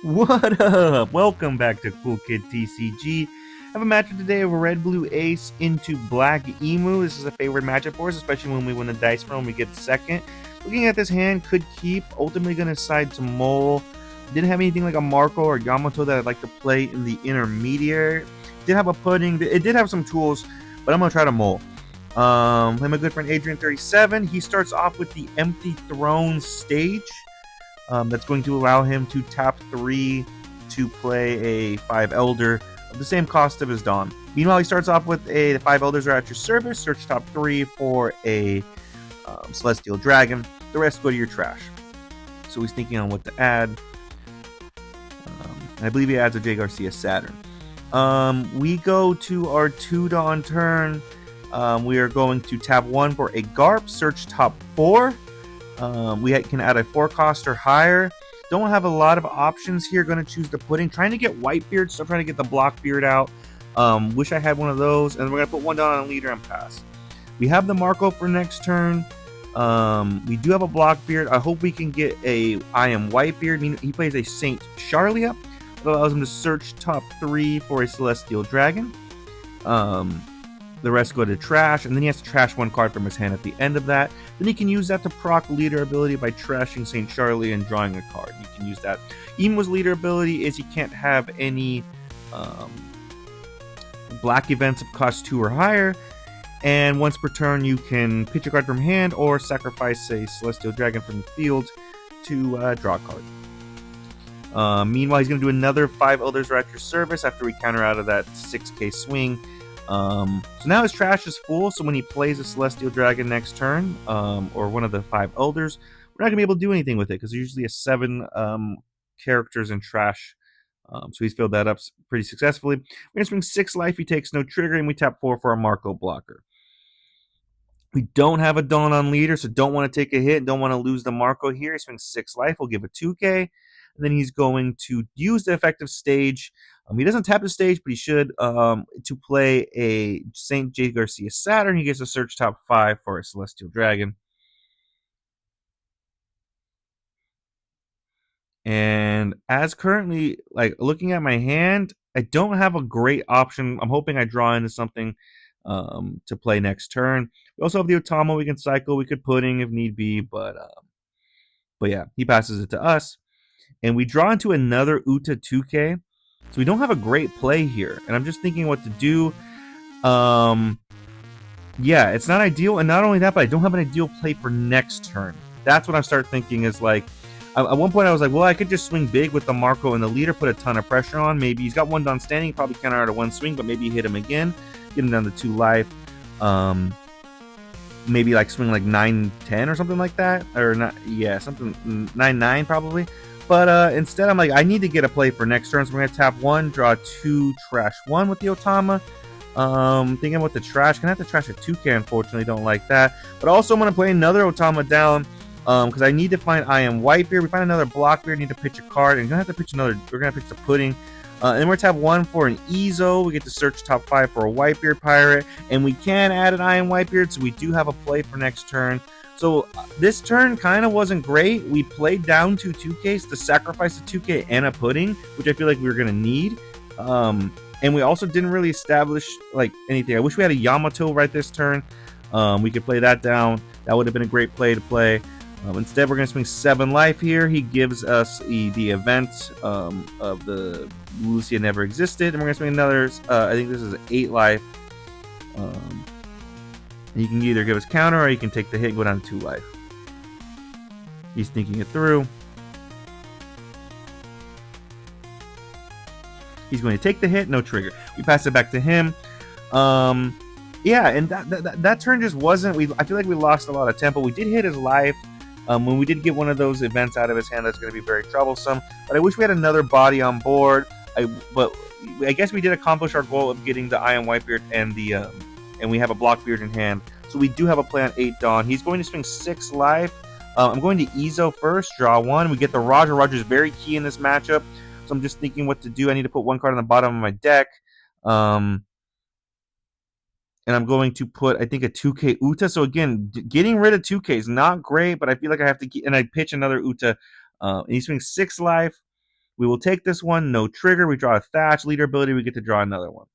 What up? Welcome back to Cool Kid TCG. I have a matchup today of a red blue ace into black emu. This is a favorite matchup for us, especially when we win the dice roll and we get second. Looking at this hand, could keep. Ultimately going to side to mole. Didn't have anything like a Marco or Yamato that I'd like to play in the intermediate. Did have a pudding. It did have some tools, but I'm going to try to mole. Play my good friend Adrian37. He starts off with the Empty Throne stage. That's going to allow him to tap 3 to play a 5 Elder of the same cost of his Dawn. Meanwhile, he starts off with the 5 Elders are at your service. Search top 3 for a Celestial Dragon. The rest go to your trash. So he's thinking on what to add. And I believe he adds a J. Garcia Saturn. We go to our 2 Dawn turn. We are going to tap 1 for a Garp. Search top 4. We can add a 4 cost or higher. Don't have a lot of options here. Going to choose the pudding. Trying to get Whitebeard. Still trying to get the Blockbeard out. Wish I had one of those. And we're going to put 1 down on a leader and pass. We have the Marco for next turn. We do have a Blockbeard. I hope we can get a I Am Whitebeard. He plays a Saint Charlia. That allows him to search top 3 for a Celestial Dragon. The rest go to trash, and then he has to trash 1 card from his hand at the end of that. Then he can use that to proc leader ability by trashing St. Charlie and drawing a card. You can use that. Emu's leader ability is he can't have any black events of cost 2 or higher, and once per turn you can pitch a card from hand or sacrifice a Celestial Dragon from the field to draw a card. Meanwhile, he's going to do another 5 Elders are at your service after we counter out of that 6k swing. So now his trash is full, so when he plays a Celestial Dragon next turn, or one of the 5 Elders, we're not going to be able to do anything with it, because there's usually a 7 characters in trash. So he's filled that up pretty successfully. We're going to swing 6 life, he takes no trigger, and we tap 4 for a Marco blocker. We don't have a Dawn on leader, so don't want to take a hit, don't want to lose the Marco here. He swings 6 life, we'll give a 2k. And then he's going to use the effective stage. He doesn't tap the stage, but he should, to play a St. J. Garcia Saturn. He gets to search top 5 for a Celestial Dragon. And as currently, like, looking at my hand, I don't have a great option. I'm hoping I draw into something to play next turn. We also have the Otama we can cycle. We could pudding if need be, but yeah, he passes it to us. And we draw into another Uta 2K. So we don't have a great play here. And I'm just thinking what to do. Yeah, it's not ideal. And not only that, but I don't have an ideal play for next turn. That's what I start thinking is like, at one point I was like, well, I could just swing big with the Marco and the leader, put a ton of pressure on. Maybe he's got 1 Dawn standing, probably counter out of 1 swing, but maybe hit him again, get him down to 2 life. Maybe like swing like 9-10 or something like that. Or not, yeah, something 9-9 probably. But instead, I'm like, I need to get a play for next turn. So we're going to tap 1, draw 2, trash 1 with the Otama. Thinking about the trash. Gonna have to trash a 2K, unfortunately. Don't like that. But also, I'm going to play another Otama down because I need to find I Am Whitebeard. We find another Blockbeard. Need to pitch a card. And going to have to pitch another. We're going to pitch the pudding. And then we're going to tap 1 for an Ezo. We get to search top 5 for a Whitebeard Pirate. And we can add an I Am Whitebeard. So we do have a play for next turn. So this turn kind of wasn't great. We played down 2 2Ks to sacrifice a 2K and a pudding, which I feel like we were going to need. And we also didn't really establish like anything. I wish we had a Yamato right this turn. We could play that down. That would have been a great play to play. Instead, we're going to swing 7 life here. He gives us the event of the Lucia Never Existed. And we're going to swing another, I think this is 8 life. You can either give us counter or you can take the hit and go down to 2 life. He's thinking it through. He's going to take the hit, no trigger. We pass it back to him. Yeah, and that turn just wasn't. I feel like we lost a lot of tempo. We did hit his life. When we did get one of those events out of his hand, that's going to be very troublesome. But I wish we had another body on board. But I guess we did accomplish our goal of getting the I Am Whitebeard and the. And we have a Blockbeard in hand. So we do have a play on 8 Dawn. He's going to swing 6 life. I'm going to Ezo first, draw 1. We get the Roger. Roger's very key in this matchup. So I'm just thinking what to do. I need to put 1 card on the bottom of my deck. And I'm going to put, I think, a 2K Uta. So again, getting rid of 2K is not great, but I feel like I have to get, and I pitch another Uta. And he swings 6 life. We will take this one, no trigger. We draw a Thatch. Leader ability, we get to draw another one.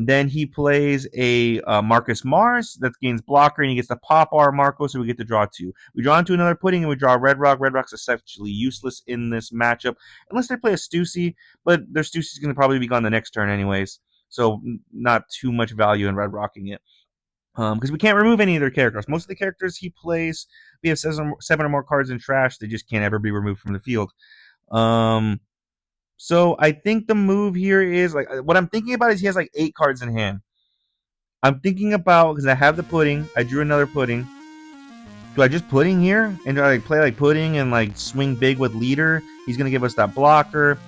Then he plays a Marcus Mars that gains blocker, and he gets to pop our Marco, so we get to draw 2. We draw into another pudding, and we draw Red Rock. Red Rock's essentially useless in this matchup, unless they play a Stussy, but their Stussy's going to probably be gone the next turn anyways, so not too much value in Red Rocking it. Because we can't remove any of their characters. Most of the characters he plays, we have 7 or more cards in trash. They just can't ever be removed from the field. So I think the move here is, like, what I'm thinking about is he has like 8 cards in hand. I'm thinking about, because I have the pudding, I drew another pudding. Do I just pudding here and do I like play like pudding and like swing big with leader? He's gonna give us that blocker.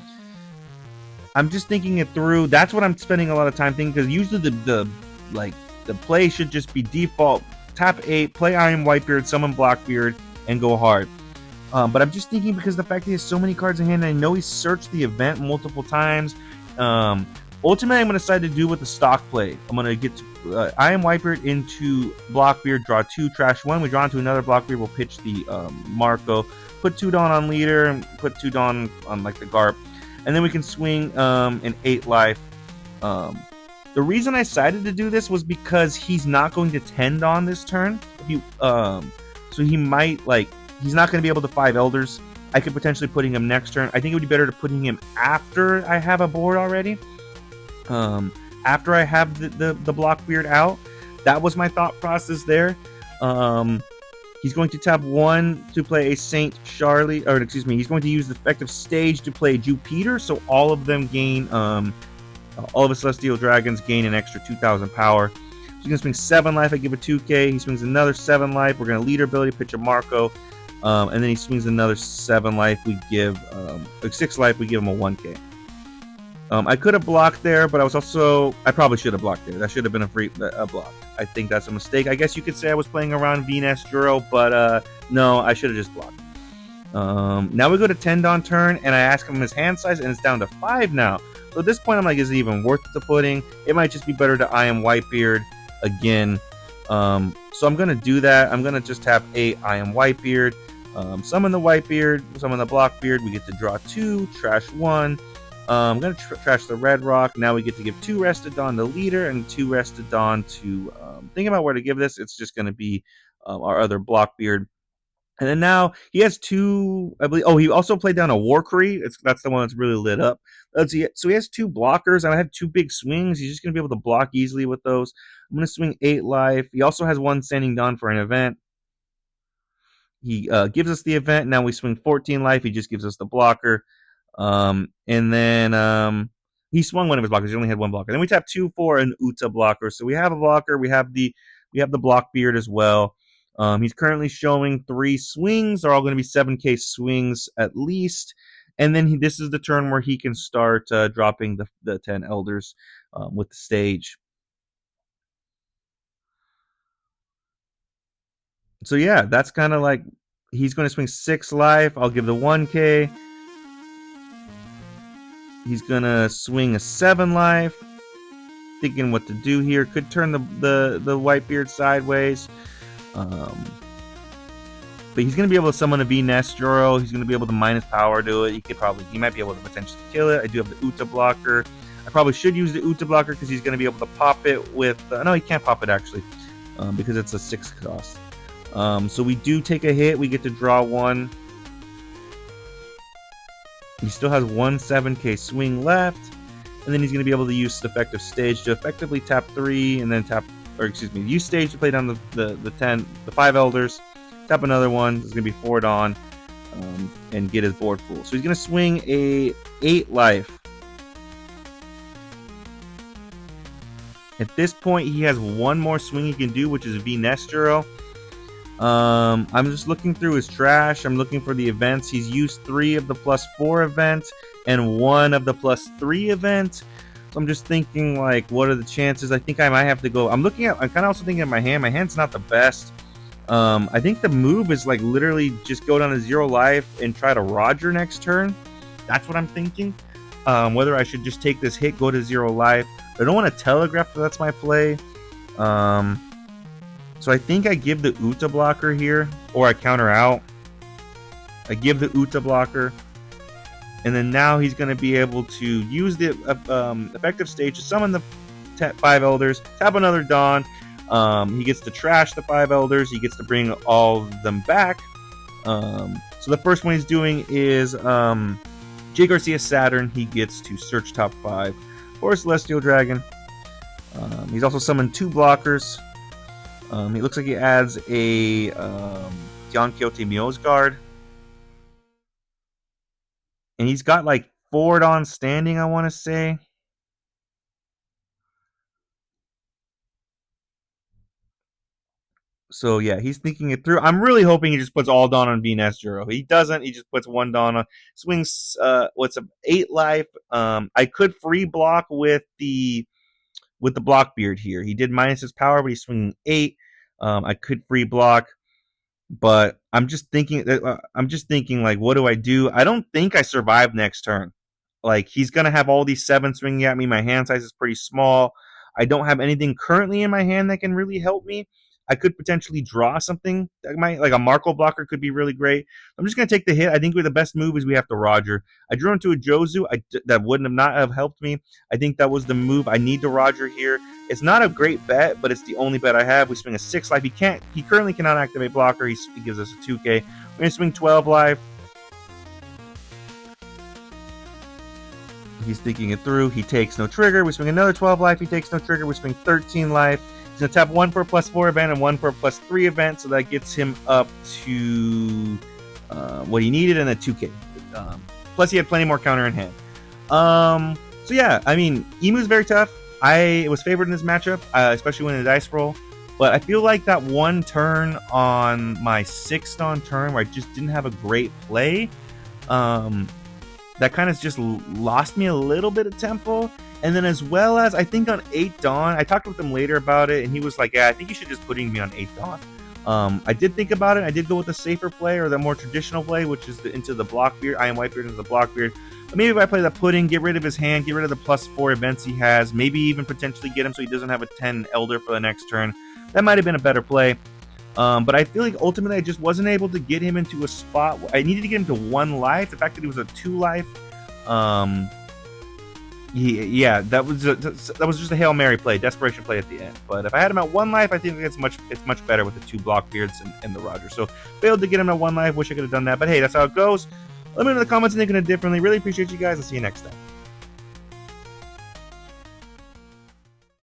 I'm just thinking it through. That's what I'm spending a lot of time thinking, because usually the play should just be default. Tap 8, play Iron Whitebeard, summon Blackbeard, and go hard. But I'm just thinking, because the fact that he has so many cards in hand, and I know he's searched the event multiple times. Ultimately, I'm going to decide to do with the stock play. I'm going to get to Iron Whitebeard into Blackbeard, draw 2, trash 1. We draw into another Blackbeard. We'll pitch the Marco, put 2 Dawn on leader, and put 2 Dawn on like the Garp. And then we can swing an 8 life. The reason I decided to do this was because he's not going to 10 Dawn this turn. So he might, like, he's not going to be able to 5 Elders. I could potentially putting him next turn. I think it would be better to putting him after I have a board already. After I have the Blackbeard out. That was my thought process there. He's going to tap 1 to play a Saint Charlie, or excuse me, he's going to use the effective stage to play Jupiter, so all of them gain, all of his Celestial Dragons gain an extra 2,000 power. So he's going to swing 7 life, I give it 2k, he swings another 7 life, we're going to leader ability, pitch a Marco, and then he swings another 7 life, we give, 6 life, we give him a 1k. I could have blocked there, but I probably should have blocked there. That should have been a block. I think that's a mistake. I guess you could say I was playing around Venus Juro, but no, I should have just blocked. Now we go to 10 Dawn turn, and I ask him his hand size, and it's down to 5 now. So at this point, I'm like, is it even worth the pudding? It might just be better to I Am Whitebeard again. So I'm going to do that. I'm going to just tap 8 I Am Whitebeard. Summon the Whitebeard, summon the Blackbeard. We get to draw 2, trash 1. I'm going to trash the Red Rock. Now we get to give 2 Rested Dawn to leader and 2 Rested Dawn to... thinking about where to give this, it's just going to be our other Blackbeard. And then now he has 2, I believe... Oh, he also played down a Warcree. That's the one that's really lit up. So he has 2 blockers, and I have 2 big swings. He's just going to be able to block easily with those. I'm going to swing 8 life. He also has 1 Standing Dawn for an event. He gives us the event. Now we swing 14 life. He just gives us the blocker. And then he swung one of his blockers. He only had 1 blocker. Then we tap 2 for an Uta blocker. So we have a blocker. We have the Blackbeard as well. He's currently showing 3 swings. They're all going to be 7k swings at least. And then this is the turn where he can start dropping the 10 Elders with the stage. So yeah, that's kind of like, he's going to swing 6 life. I'll give the 1k. He's going to swing a 7 life. Thinking what to do here. Could turn the Whitebeard sideways. But he's going to be able to summon a V-Nest Juro. He's going to be able to minus power to it. He might be able to potentially kill it. I do have the Uta blocker. I probably should use the Uta blocker because he's going to be able to pop it with... no, he can't pop it actually. Because it's a 6 cost. So we do take a hit. We get to draw 1. He still has 1 7k swing left. And then he's going to be able to use effective stage to effectively tap 3 and then use stage to play down the 5 Elders. Tap another one. It's going to be 4 Dawn and get his board full. So he's going to swing a 8 life. At this point, he has 1 more swing he can do, which is V-Nest Juro. I'm just looking through his trash. I'm looking for the events. He's used 3 of the +4 event and 1 of the +3 event. So I'm just thinking, like, what are the chances? I think I might have to go. I'm kind of also thinking of my hand. My hand's not the best. I think the move is like literally just go down to 0 life and try to Roger next turn. That's what I'm thinking. Whether I should just take this hit, go to 0 life. I don't want to telegraph that that's my play. So I think I give the Uta blocker here, or I counter out. I give the Uta blocker. And then now he's going to be able to use the effective stage to summon the 5 elders, tap another Dawn. He gets to trash the 5 elders. He gets to bring all of them back. So the first one he's doing is J. Garcia Saturn. He gets to search top 5 for Celestial Dragon. He's also summoned 2 blockers. He looks like he adds a Don Quixote Guard. And he's got like 4 Dawn standing, I want to say. So yeah, he's thinking it through. I'm really hoping he just puts all Dawn on VNS Juro. He doesn't. He just puts 1 Dawn on. Swings what's a 8 life. I could free block with the Blockbeard here. He did minus his power, but he's swinging 8. I could free block, but I'm just thinking like, what do I do? I don't think I survive next turn. Like, he's gonna have all these 7 swinging at me. My hand size is pretty small. I don't have anything currently in my hand that can really help me. I could potentially draw something that might, like a Marco blocker could be really great. I'm just going to take the hit. I think the best move is we have to Roger. I drew into a Jozu. That wouldn't have not have helped me. I think that was the move. I need to Roger here. It's not a great bet, but it's the only bet I have. We swing a 6 life. He currently cannot activate blocker. He gives us a 2K. We're going to swing 12 life. He's thinking it through. He takes no trigger. We swing another 12 life. He takes no trigger. We swing 13 life. He's going to tap 1 for a +4 event and 1 for a +3 event, so that gets him up to what he needed and a 2K. Plus, he had plenty more counter in hand. So yeah, I mean, Emu's very tough. I was favored in this matchup, especially when the dice roll. But I feel like that one turn on my 6th Dawn turn where I just didn't have a great play, that kind of just lost me a little bit of tempo. And then as well as, I think on 8 Dawn, I talked with him later about it, and he was like, yeah, I think you should just putting me on 8 Dawn. I did think about it. I did go with the safer play, or the more traditional play, which is into the Blockbeard. I am Whitebeard into the Blockbeard. But maybe if I play the pudding, get rid of his hand, get rid of the +4 events he has, maybe even potentially get him so he doesn't have a 10 Elder for the next turn. That might have been a better play. But I feel like ultimately I just wasn't able to get him into a spot. I needed to get him to 1 life. The fact that he was a 2 life, yeah, that was just a Hail Mary play, desperation play at the end. But if I had him at 1 life, I think it's much better with the 2 Blockbeards and the Roger. So failed to get him at 1 life. Wish I could have done that. But hey, that's how it goes. Let me know in the comments if you're thinking it differently. Really appreciate you guys. I'll see you next time.